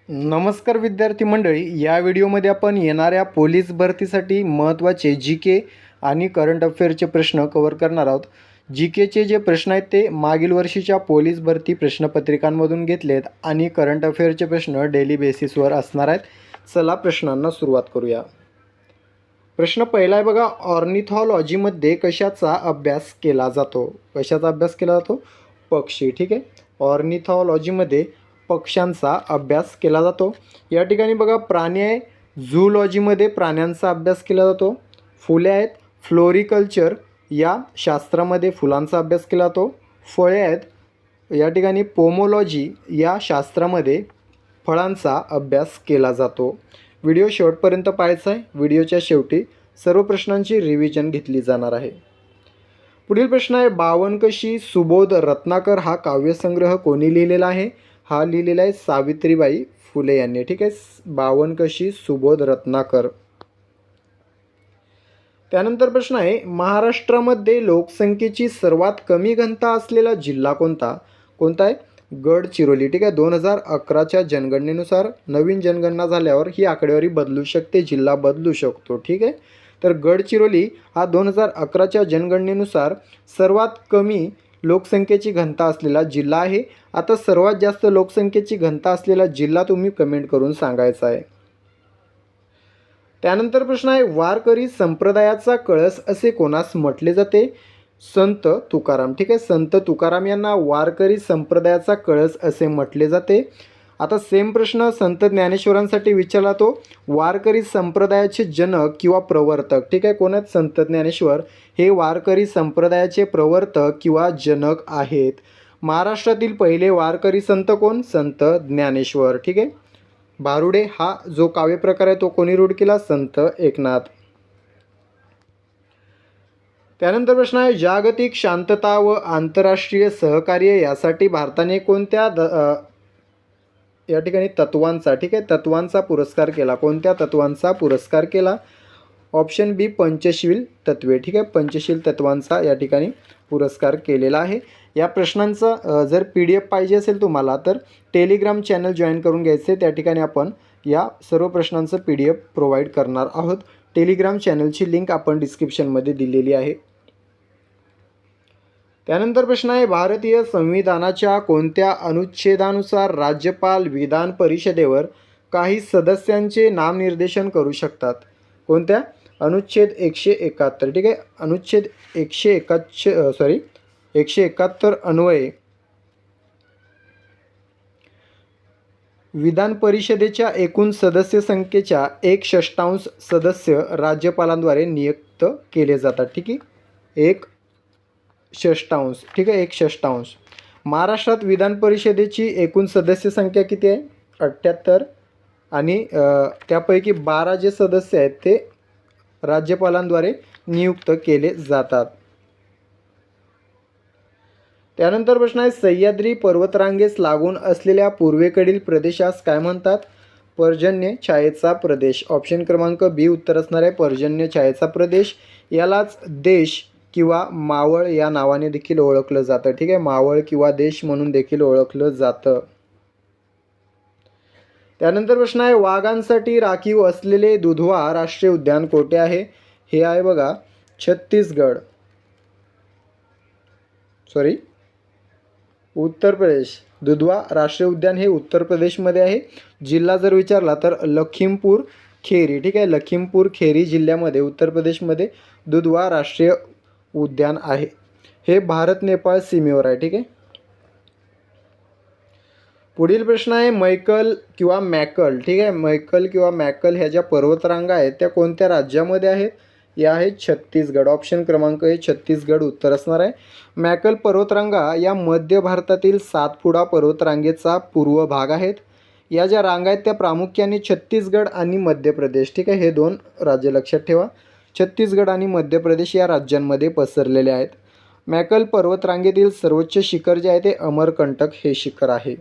नमस्कार विद्यार्थी मंडळी, या व्हिडिओमध्ये आपण येणाऱ्या पोलीस भरतीसाठी महत्त्वाचे जी.के. आणि करंट अफेअरचे प्रश्न कव्हर करणार आहोत. जी.केचे जे प्रश्न आहेत ते मागील वर्षीच्या पोलीस भरती प्रश्नपत्रिकांमधून घेतलेत आणि करंट अफेअरचे प्रश्न डेली बेसिसवर असणार आहेत. चला प्रश्नांना सुरुवात करूया. प्रश्न पहिला आहे बघा, ऑर्निथॉलॉजीमध्ये कशाचा अभ्यास केला जातो? कशाचा अभ्यास केला जातो? पक्षी. ठीक आहे, ऑर्निथॉलॉजीमध्ये पक्ष्यांचा अभ्यास केला जातो. या ठिकाणी बघा, प्राणी आहे, झूलॉजीमध्ये प्राण्यांचा अभ्यास केला जातो. फुले आहेत, फ्लोरिकल्चर या शास्त्रामध्ये फुलांचा अभ्यास केला जातो. फळे आहेत, या ठिकाणी पोमोलॉजी या शास्त्रामध्ये फळांचा अभ्यास केला जातो. व्हिडिओ शेवटपर्यंत पाहायचा आहे. व्हिडिओच्या शेवटी सर्व प्रश्नांची रिव्हिजन घेतली जाणार आहे. पुढील प्रश्न आहे, बावनकशी सुबोध रत्नाकर हा काव्यसंग्रह कोणी लिहिलेला आहे? हा लिहिलेला आहे सावित्रीबाई फुले यांनी. ठीक आहे, बावनकशी सुबोध रत्नाकर. त्यानंतर प्रश्न आहे, महाराष्ट्रामध्ये लोकसंख्येची सर्वात कमी घनता असलेला जिल्हा कोणता? कोणता आहे? गडचिरोली. ठीक आहे, 2011च्या जनगणनेनुसार नवीन जनगणना झाल्यावर ही आकडेवारी बदलू शकते, जिल्हा बदलू शकतो. ठीक आहे, तर गडचिरोली हा 2011च्या जनगणनेनुसार सर्वात कमी लोकसंख्येची घनता असलेला जिल्हा आहे. आता सर्वात जास्त लोकसंख्येची घनता असलेला जिल्हा तुम्ही कमेंट करून सांगायचा आहे. त्यानंतर प्रश्न आहे, वारकरी संप्रदायाचा कळस असे कोणास म्हटले जाते? संत तुकाराम. ठीक आहे, संत तुकाराम यांना वारकरी संप्रदायाचा कळस असे म्हटले जाते. आता सेम प्रश्न संत ज्ञानेश्वरांसाठी विचारला, तो वारकरी संप्रदायाचे जनक किंवा प्रवर्तक. ठीक आहे, कोण आहेत? संत ज्ञानेश्वर हे वारकरी संप्रदायाचे प्रवर्तक किंवा जनक आहेत. महाराष्ट्रातील पहिले वारकरी संत कोण? संत ज्ञानेश्वर. ठीक आहे, भारुडे हा जो काव्यप्रकार आहे तो कोणी रूढ केला? संत एकनाथ. त्यानंतर प्रश्न आहे, जागतिक शांतता व आंतरराष्ट्रीय सहकार्य यासाठी भारताने कोणत्या या ठिकाणी तत्वांचा, ठीक आहे, तत्वांचा पुरस्कार केला? कोणत्या तत्वांचा पुरस्कार केला? ऑप्शन बी पंचशील तत्वे. ठीक आहे, पंचशील तत्वांचा या ठिकाणी पुरस्कार केलेला आहे. या प्रश्नांचा जर PDF पाहिजे असेल तुम्हाला तर टेलिग्राम चॅनल जॉईन करून घ्यायचे. त्या ठिकाणी आपण या सर्व प्रश्नांचं PDF प्रोव्हाइड करणार आहोत. टेलिग्राम चॅनलची लिंक आपण डिस्क्रिप्शनमध्ये दिलेली आहे. त्यानंतर प्रश्न आहे, भारतीय संविधानाच्या कोणत्या अनुच्छेदानुसार राज्यपाल विधान परिषदेवर काही सदस्यांचे नामनिर्देशन करू शकतात? कोणत्या? अनुच्छेद 171. ठीक आहे, अनुच्छेद 171 अन्वये विधान परिषदेच्या एकूण सदस्य संख्येच्या 1/6 सदस्य राज्यपालांद्वारे नियुक्त केले जातात. ठीक आहे, 1/6. ठीक आहे, 1/6. महाराष्ट्रात विधान परिषदेची एकूण सदस्य संख्या किती आहे? 78. आणि त्यापैकी 12 जे सदस्य आहेत ते राज्यपालांद्वारे नियुक्त केले जातात. त्यानंतर प्रश्न आहे, सह्याद्री पर्वतरांगेस लागून असलेल्या पूर्वेकडील प्रदेशास काय म्हणतात? पर्जन्य छायेचा प्रदेश. ऑप्शन क्रमांक बी उत्तर असणार आहे, पर्जन्य छायेचा प्रदेश. यालाच देश किंवा मावळ या नावाने देखील ओळखलं जातं. ठीक आहे, मावळ किंवा देश म्हणून देखील ओळखलं जातं. त्यानंतर प्रश्न आहे, वाघांसाठी राखीव असलेले दुधवा राष्ट्रीय उद्यान कोठे आहे? हे आहे बघा छत्तीसगड, उत्तर प्रदेश. दुधवा राष्ट्रीय उद्यान हे उत्तर प्रदेशमध्ये आहे. जिल्हा जर विचारला तर लखीमपूर खेरी. ठीक आहे, लखीमपूर खेरी जिल्ह्यामध्ये उत्तर प्रदेशमध्ये दुधवा राष्ट्रीय उद्यान आहे. हे भारत नेपाळ सीमेवर आहे. ठीक आहे. पुढील प्रश्न आहे, मैकल किंवा मॅकल. ठीक आहे, मैकल किंवा मॅकल ह्या ज्या पर्वतरांगा आहेत त्या कोणत्या राज्यामध्ये आहेत? या आहेत छत्तीसगड. ऑप्शन क्रमांक हे छत्तीसगड उत्तर असणार आहे. मॅकल पर्वतरांगा या मध्य भारतातील सातपुडा पर्वतरांगेचा पूर्व भाग आहेत. या ज्या रांगा आहेत त्या प्रामुख्याने छत्तीसगड आणि मध्य प्रदेश, ठीक आहे, हे 2 राज्य लक्षात ठेवा. छत्तीसगड आणि मध्य प्रदेश या राज्यांमध्ये पसरलेले आहेत. मॅकल पर्वतरांगेतील सर्वोच्च शिखर जे आहे ते अमरकंटक हे शिखर आहे.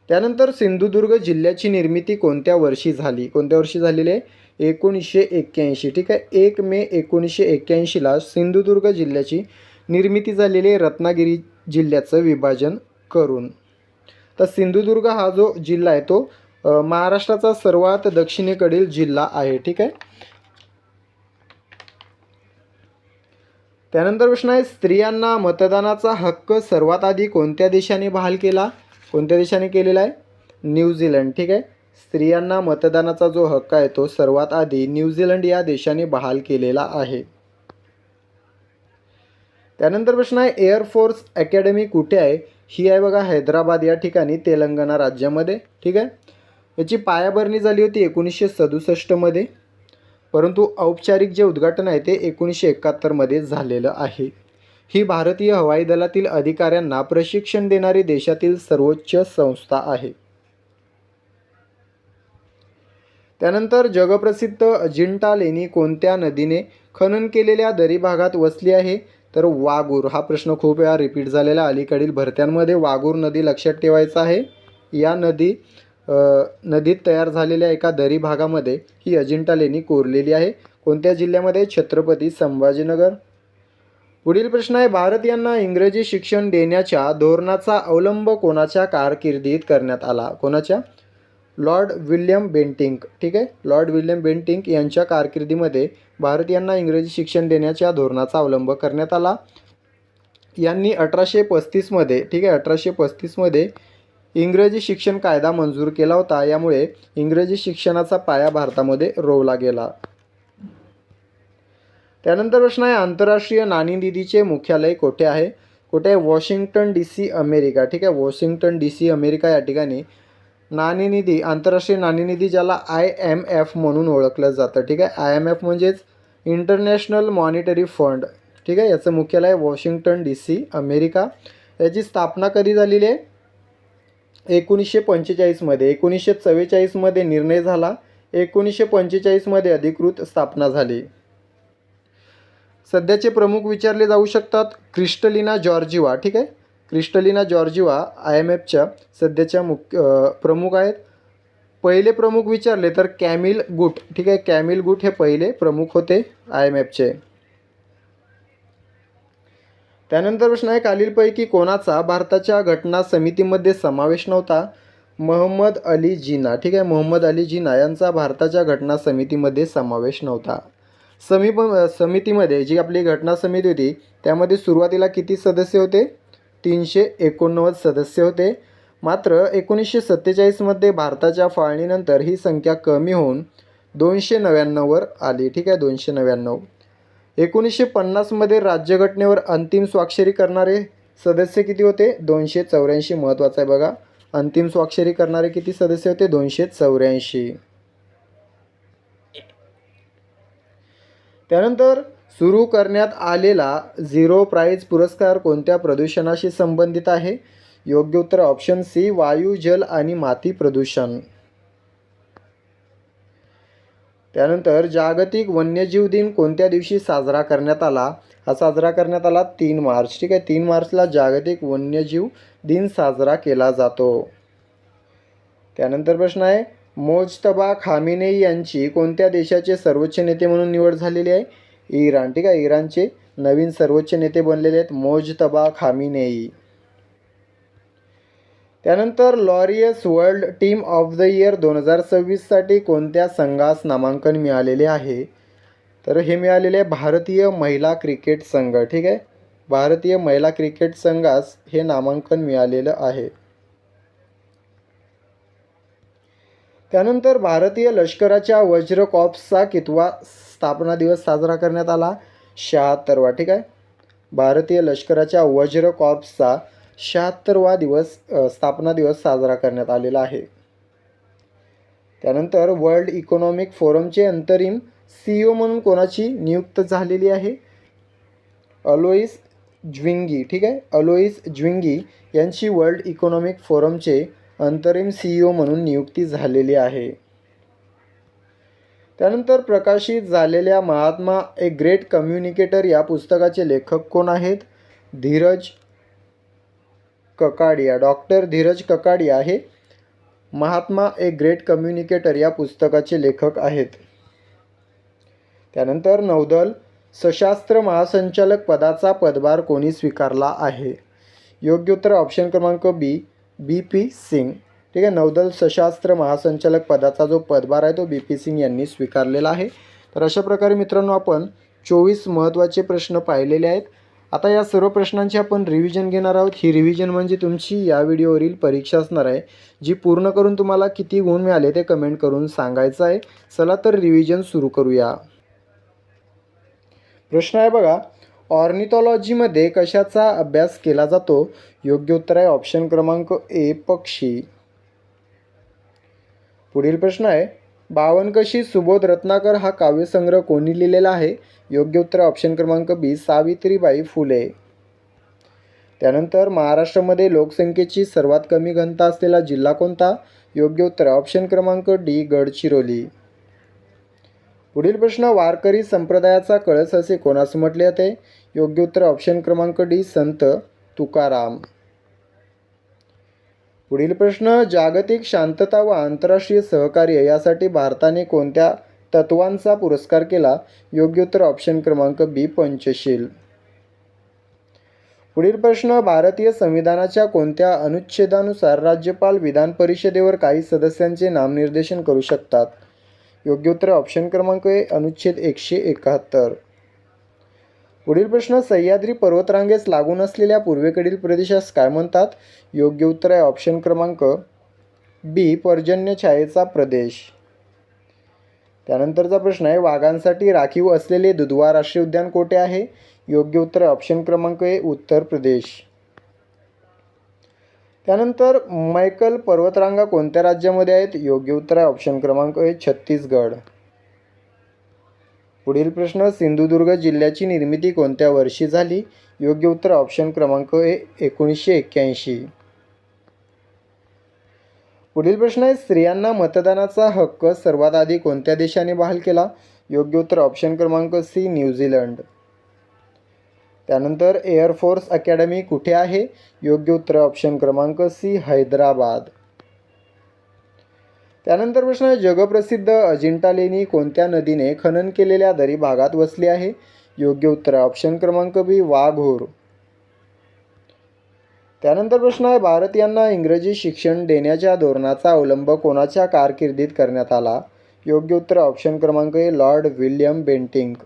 त्यानंतर सिंधुदुर्ग जिल्ह्याची निर्मिती कोणत्या वर्षी झाली? कोणत्या वर्षी झालेली आहे? 1981. ठीक आहे, 1 मे 1981ला सिंधुदुर्ग जिल्ह्याची निर्मिती झालेली आहे, रत्नागिरी जिल्ह्याचं विभाजन करून. तर सिंधुदुर्ग हा जो जिल्हा आहे तो महाराष्ट्राचा सर्वात दक्षिणेकडील जिल्हा आहे. ठीक आहे. त्यानंतर प्रश्न आहे, स्त्रियांना मतदानाचा हक्क सर्वात आधी कोणत्या देशाने बहाल केला? कोणत्या देशाने केलेला आहे? न्यूझीलंड. ठीक आहे. स्त्रियांना मतदानाचा जो हक्क आहे तो सर्वात आधी न्यूझीलंड या देशाने बहाल केलेला आहे. त्यानंतर प्रश्न आहे, एअरफोर्स अकॅडमी कुठे आहे? ही आहे बघा हैदराबाद या ठिकाणी, तेलंगणा राज्यामध्ये. ठीक आहे. याची पायाभरणी झाली होती 1967मध्ये, परंतु औपचारिक जे उद्घाटन आहे ते 1971मध्ये झालेलं आहे. ही भारतीय हवाई दलातील अधिकाऱ्यांना प्रशिक्षण देणारी देशातील सर्वोच्च संस्था आहे. त्यानंतर जगप्रसिद्ध अजिंठा लेणी कोणत्या नदीने खनन केलेल्या दरी भागात वसली आहे? तर वागूर. हा प्रश्न खूप वेळा रिपीट झालेला अलीकडील भरत्यांमध्ये. वागूर नदी लक्षात ठेवायचं आहे. या नदीत तयार झालेल्या एका दरी भागामध्ये ही अजिंठा लेणी कोरलेली आहे. कोणत्या जिल्ह्यामध्ये? छत्रपती संभाजीनगर. पुढील प्रश्न आहे, भारतीयांना इंग्रजी शिक्षण देण्याच्या धोरणाचा अवलंब कोणाच्या कारकिर्दीत करण्यात आला? कोणाच्या? Lord William Bentinck. ठीक आहे. लॉर्ड विल्यम बेंटिंक यांच्या कारकिर्दीमध्ये भारतीयांना इंग्रजी शिक्षण देण्याच्या धोरणाचा अवलंब करण्यात आला. यांनी 1835मध्ये, ठीक आहे, 1835मध्ये इंग्रजी शिक्षण कायदा मंजूर केला होता. यामुळे इंग्रजी शिक्षणाचा पाया भारतामध्ये रोवला गेला. त्यानंतर प्रश्न आहे, आंतरराष्ट्रीय नाणेनिधीचे मुख्यालय कुठे आहे? कुठे आहे? Washington DC America. ठीक आहे. वॉशिंग्टन DC अमेरिका या ठिकाणी नाणेनिधी, आंतरराष्ट्रीय नाणेनिधी ज्याला IMF म्हणून ओळखलं जातं. ठीक आहे. IMF म्हणजेच इंटरनॅशनल मॉनिटरी फंड. ठीक आहे. याचं मुख्यालय वॉशिंग्टन DC अमेरिका. याची स्थापना कधी झालेली आहे? 1945मध्ये. 1944मध्ये निर्णय झाला. 1945मध्ये अधिकृत स्थापना झाली. सध्याचे प्रमुख विचारले जाऊ शकतात. Kristalina Georgieva. ठीक आहे. क्रिस्टलिना जॉर्जिवा IMFच्या सध्याच्या प्रमुख आहेत. पहिले प्रमुख विचारले तर कॅमिल गुट. ठीक आहे. कॅमिल गुट हे पहिले प्रमुख होते IMFचे. त्यानंतर प्रश्न आहे, खालीलपैकी कोणाचा भारताच्या घटना समितीमध्ये समावेश नव्हता? मोहम्मद अली जिना. ठीक आहे. मोहम्मद अली जिना यांचा भारताच्या घटना समितीमध्ये समावेश नव्हता. समितीमध्ये जी आपली घटना समिती होती त्यामध्ये सुरुवातीला किती सदस्य होते? 389 सदस्य होते. मात्र 1947मध्ये भारताच्या फाळणीनंतर ही संख्या कमी होऊन 299वर आली. ठीक आहे. 299. 1950मध्ये राज्यघटनेवर अंतिम स्वाक्षरी करणारे सदस्य किती होते? 284. महत्त्वाचं आहे बघा. अंतिम स्वाक्षरी करणारे किती सदस्य होते? 284. त्यानंतर सुरू करण्यात आलेला झिरो प्राईज पुरस्कार कोणत्या प्रदूषणाशी संबंधित आहे? योग्य उत्तर ऑप्शन C, वायू, जल आणि माती प्रदूषण. त्यानंतर जागतिक वन्यजीव दिन कोणत्या दिवशी साजरा करण्यात आला? हा साजरा करण्यात आला 3 मार्च. ठीक आहे. 3 मार्चला जागतिक वन्यजीव दिन साजरा केला जातो. त्यानंतर प्रश्न आहे, मोजतबा खामिनेई यांची कोणत्या देशाचे सर्वोच्च नेते म्हणून निवड झालेली आहे? इराण. ठीक आहे. इराणचे नवीन सर्वोच्च नेते बनलेले आहेत मोजतबा खामिनेई. त्यानंतर Laureus world team of the year 2026साठी कोणत्या संघास नामांकन मिळालेले आहे? तर हे मिळालेले आहे भारतीय महिला क्रिकेट संघ. ठीक आहे. भारतीय महिला क्रिकेट संघास हे नामांकन मिळालेलं आहे. त्यानंतर भारतीय लष्कराच्या वज्र कॉर्प्सचा कितवा स्थापना दिवस साजरा करण्यात आला? 76वा. ठीक आहे. भारतीय लष्कराच्या वज्र कॉर्प्सचा 76वा स्थापना दिवस साजरा करण्यात आलेला आहे. त्यानंतर वर्ल्ड इकॉनॉमिक फोरमचे अंतरिम CEO म्हणून कोणाची नियुक्त झालेली आहे? अलोइस ज्विंगी. ठीक आहे. अलोइस ज्विंगी यांची वर्ल्ड इकॉनॉमिक फोरमचे अंतरिम CEO म्हणून नियुक्ती झालेली आहे. त्यानंतर प्रकाशित झालेल्या महात्मा ए ग्रेट कम्युनिकेटर या पुस्तकाचे लेखक कोण आहेत? धीरज ककाडिया. डॉक्टर धीरज ककाडिया हे महात्मा ए ग्रेट कम्युनिकेटर या पुस्तकाचे लेखक आहेत. त्यानंतर नौदल सशस्त्र महासंचालक पदाचा पदभार कोणी स्वीकारला आहे? योग्य उत्तर ऑप्शन क्रमांक B, BP सिंग. ठीक आहे, नौदल सशस्त्र महासंचालक पदाचा जो पदभार आहे तो BP सिंग यांनी स्वीकारलेला आहे. तर अशा प्रकारे मित्रांनो आपण 24 महत्त्वाचे प्रश्न पाहिलेले आहेत. आता या सर्व प्रश्नांची आपण रिव्हिजन घेणार आहोत. ही रिव्हिजन म्हणजे तुमची या व्हिडिओवरील परीक्षा असणार आहे, जी पूर्ण करून तुम्हाला किती गुण मिळाले ते कमेंट करून सांगायचं आहे. चला तर रिव्हिजन सुरू करूया. प्रश्न आहे बघा, ऑर्निथॉलॉजीमध्ये कशाचा अभ्यास केला जातो? योग्य उत्तर आहे ऑप्शन क्रमांक ए, पक्षी. पुढील प्रश्न आहे, बावनकशी सुबोध रत्नाकर हा काव्यसंग्रह कोणी लिहिलेला आहे? योग्य उत्तर ऑप्शन क्रमांक बी, सावित्रीबाई फुले. त्यानंतर महाराष्ट्रामध्ये लोकसंख्येची सर्वात कमी घनता असलेला जिल्हा कोणता? योग्य उत्तर ऑप्शन क्रमांक डी, गडचिरोली. पुढील प्रश्न, वारकरी संप्रदायाचा कळस असे कोणास म्हटले जाते? योग्य उत्तर ऑप्शन क्रमांक डी, संत तुकाराम. पुढील प्रश्न, जागतिक शांतता व आंतरराष्ट्रीय सहकार्य यासाठी भारताने कोणत्या तत्वांचा पुरस्कार केला? योग्य उत्तर ऑप्शन क्रमांक बी, पंचशील. पुढील प्रश्न, भारतीय संविधानाच्या कोणत्या अनुच्छेदानुसार राज्यपाल विधान परिषदेवर काही सदस्यांचे नामनिर्देशन करू शकतात? योग्य उत्तर ऑप्शन क्रमांक ए, अनुच्छेद 171. पुढील प्रश्न, सह्याद्री पर्वतरांगेस लागून असलेल्या पूर्वेकडील प्रदेशास काय म्हणतात? योग्य उत्तर आहे ऑप्शन क्रमांक बी, पर्जन्यछायेचा प्रदेश. त्यानंतरचा प्रश्न आहे, वाघांसाठी राखीव असलेले दुधवा राष्ट्रीय उद्यान कोठे आहे? योग्य उत्तर आहे ऑप्शन क्रमांक ए, उत्तर प्रदेश. त्यानंतर मैकल पर्वतरांगा कोणत्या राज्यामध्ये आहेत? योग्य उत्तर आहे ऑप्शन क्रमांक ए, छत्तीसगड. पुढील प्रश्न, सिंधुदुर्ग जिल्ह्याची निर्मिती कोणत्या वर्षी झाली? योग्य उत्तर ऑप्शन क्रमांक ए, 1981. पुढील प्रश्न आहे, स्त्रियांना मतदानाचा हक्क सर्वात आधी कोणत्या देशाने बहाल केला? योग्य उत्तर ऑप्शन क्रमांक सी, न्यूझीलंड. त्यानंतर एअरफोर्स अकॅडमी कुठे आहे? योग्य उत्तर ऑप्शन क्रमांक सी, हैदराबाद. त्यानंतर प्रश्न आहे, जगप्रसिद्ध अजिंठा लेणी कोणत्या नदीने खनन केलेल्या दरी भागात वसली आहे? योग्य उत्तर ऑप्शन क्रमांक बी, वाघोर. त्यानंतर प्रश्न आहे, भारतीयांना इंग्रजी शिक्षण देण्याच्या धोरणाचा अवलंब कोणाच्या कारकिर्दीत करण्यात आला? योग्य उत्तर ऑप्शन क्रमांक ए, लॉर्ड विल्यम बेंटिंक.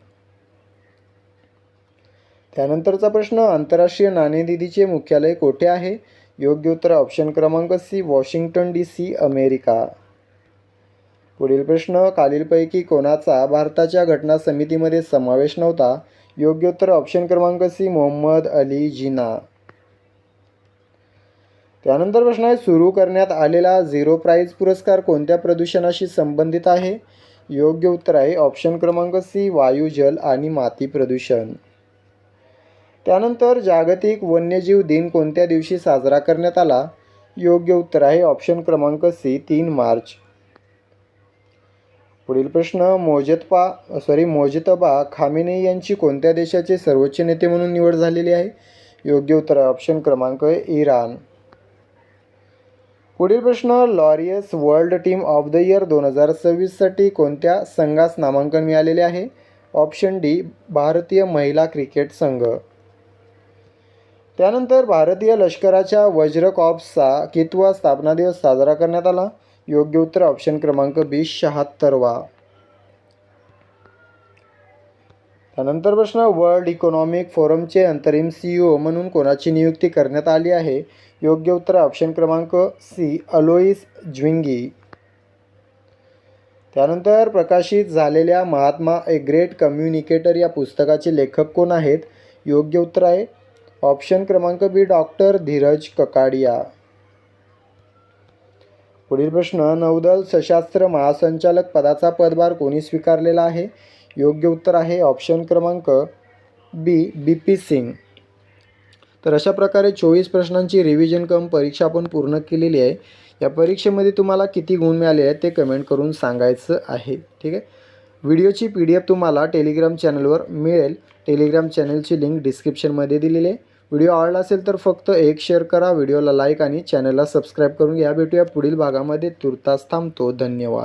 त्यानंतरचा प्रश्न, आंतरराष्ट्रीय नाणेनिधीचे मुख्यालय कोठे आहे? योग्य उत्तर ऑप्शन क्रमांक सी, वॉशिंग्टन DC, अमेरिका. पुढील प्रश्न, खालीलपैकी कोणाचा भारताच्या घटना समितीमध्ये समावेश नव्हता? योग्य उत्तर ऑप्शन क्रमांक सी, मोहम्मद अली जिना. त्यानंतर प्रश्न आहे, सुरू करण्यात आलेला झिरो प्राईज पुरस्कार कोणत्या प्रदूषणाशी संबंधित आहे? योग्य उत्तर आहे ऑप्शन क्रमांक सी, वायू, जल आणि माती प्रदूषण. त्यानंतर जागतिक वन्यजीव दिन कोणत्या दिवशी साजरा करण्यात आला? योग्य उत्तर आहे ऑप्शन क्रमांक सी, 3 मार्च. पुढील प्रश्न, मोजतबा खामेनेई यांची कोणत्या देशाचे सर्वोच्च नेते म्हणून निवड झालेली आहे? योग्य उत्तर आहे ऑप्शन क्रमांक ए, इराण. पुढील प्रश्न, Laureus world team of the year 2026 साठी कोणत्या संघास नामांकन मिळालेले आहे? ऑप्शन डी, भारतीय महिला क्रिकेट संघ. त्यानंतर भारतीय लष्कराच्या वज्र कॉर्प्सचा कितवा स्थापना दिवस साजरा करण्यात आला? योग्य उत्तर ऑप्शन क्रमांक बी, 76वा. त्यानंतर प्रश्न, वर्ल्ड इकॉनॉमिक फोरमचे अंतरिम CEO म्हणून कोणाची नियुक्ती करण्यात आली आहे? योग्य उत्तर ऑप्शन क्रमांक सी, अलोइस ज्विंगी. त्यानंतर प्रकाशित झालेल्या महात्मा ए ग्रेट कम्युनिकेटर या पुस्तकाचे लेखक कोण आहेत? योग्य उत्तर आहे ऑप्शन क्रमांक बी, डॉक्टर धीरज ककाडिया. पुढील प्रश्न, नौदल सशस्त्र महासंचालक पदाचा पदभार कोणी स्वीकारलेला आहे? योग्य उत्तर आहे ऑप्शन क्रमांक बी, BP सिंग. तर अशा प्रकारे 24 प्रश्नांची रिव्हिजन कम परीक्षा आपण पूर्ण केलेली आहे. या परीक्षेमध्ये तुम्हाला किती गुण मिळाले आहेत ते कमेंट करून सांगायचं आहे. ठीक आहे, व्हिडिओची PDF तुम्हाला टेलिग्राम चॅनलवर मिळेल. टेलिग्राम चॅनलची लिंक डिस्क्रिप्शनमध्ये दिलेली आहे. व्हिडिओ आवडला असेल तर फक्त एक शेअर करा, व्हिडिओला लाईक आणि चॅनलला सबस्क्राईब करून घ्या. भेटूया पुढील भागामध्ये. तुर्तास थांबतो. धन्यवाद.